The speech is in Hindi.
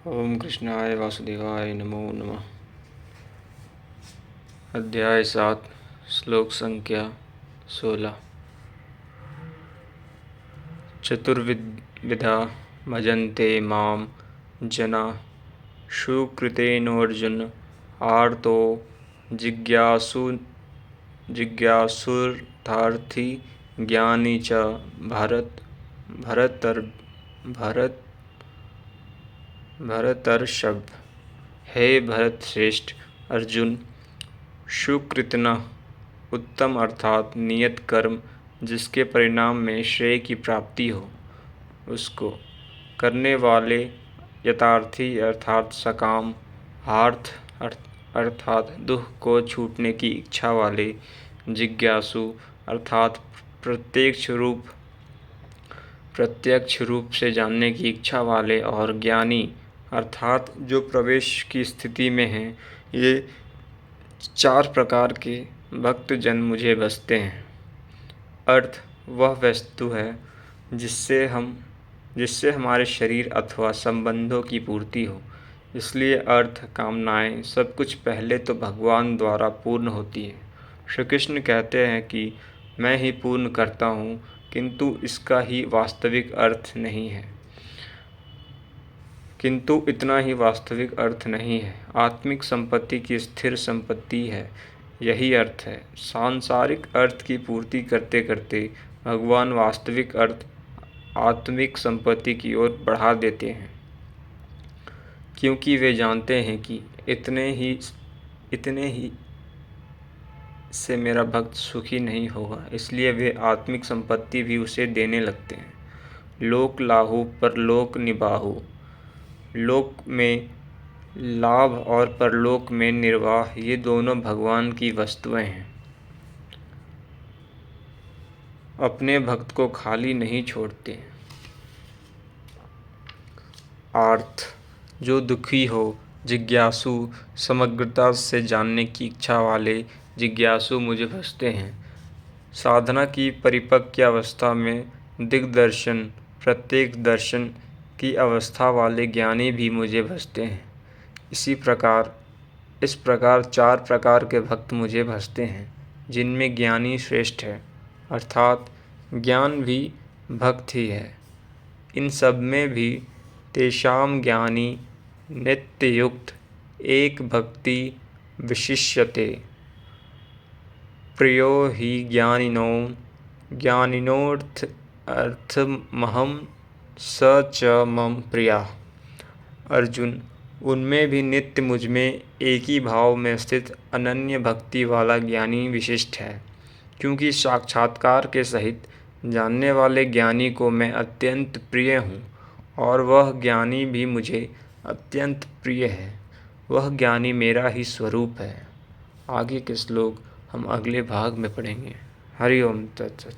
ओम कृष्णाय वासुदेवाय नमो नमः। अध्याय 7 श्लोक संख्या 16। चतुर्विधा भजन्ते माम जना सुकृतेनोऽर्जुन आर्तो जिज्ञासुर्थार्थी ज्ञानी च भरतर्षभ। हे भरत श्रेष्ठ अर्जुन, सुकृतना उत्तम अर्थात नियत कर्म जिसके परिणाम में श्रेय की प्राप्ति हो, उसको करने वाले यथार्थी अर्थात सकाम, आर्थ अर्थात दुख को छूटने की इच्छा वाले, जिज्ञासु अर्थात प्रत्यक्ष रूप से जानने की इच्छा वाले, और ज्ञानी अर्थात जो प्रवेश की स्थिति में हैं, ये 4 प्रकार के भक्त जन मुझे भजते हैं। अर्थ वह वस्तु है जिससे हमारे शरीर अथवा संबंधों की पूर्ति हो। इसलिए अर्थ, कामनाएं सब कुछ पहले तो भगवान द्वारा पूर्ण होती है। श्री कृष्ण कहते हैं कि मैं ही पूर्ण करता हूँ, किंतु इसका ही वास्तविक अर्थ नहीं है। किंतु इतना ही वास्तविक अर्थ नहीं है। आत्मिक संपत्ति की स्थिर संपत्ति है, यही अर्थ है। सांसारिक अर्थ की पूर्ति करते करते भगवान वास्तविक अर्थ आत्मिक संपत्ति की ओर बढ़ा देते हैं, क्योंकि वे जानते हैं कि इतने ही से मेरा भक्त सुखी नहीं होगा। इसलिए वे आत्मिक संपत्ति भी उसे देने लगते हैं। लोक लाहु परलोक निबाहु, लोक में लाभ और परलोक में निर्वाह, ये दोनों भगवान की वस्तुएं हैं। अपने भक्त को खाली नहीं छोड़ते। आर्थ, जो दुखी हो, जिज्ञासु समग्रता से जानने की इच्छा वाले जिज्ञासु मुझे भजते हैं। साधना की परिपक्व अवस्था में दिग्दर्शन, प्रत्येक दर्शन की अवस्था वाले ज्ञानी भी मुझे भजते हैं। इस प्रकार 4 प्रकार के भक्त मुझे भजते हैं, जिनमें ज्ञानी श्रेष्ठ है, अर्थात ज्ञान भी भक्त ही है। इन सब में भी तेषां ज्ञानी नित्ययुक्त एक भक्ति विशिष्यते। प्रियो हि ज्ञानिनोऽर्थमहं स च मम प्रियः। अर्जुन, उनमें भी नित्य मुझ में एक ही भाव में स्थित अनन्य भक्ति वाला ज्ञानी विशिष्ट है, क्योंकि साक्षात्कार के सहित जानने वाले ज्ञानी को मैं अत्यंत प्रिय हूँ, और वह ज्ञानी भी मुझे अत्यंत प्रिय है। वह ज्ञानी मेरा ही स्वरूप है। आगे के श्लोक हम अगले भाग में पढ़ेंगे। हरि ओम तत्सत।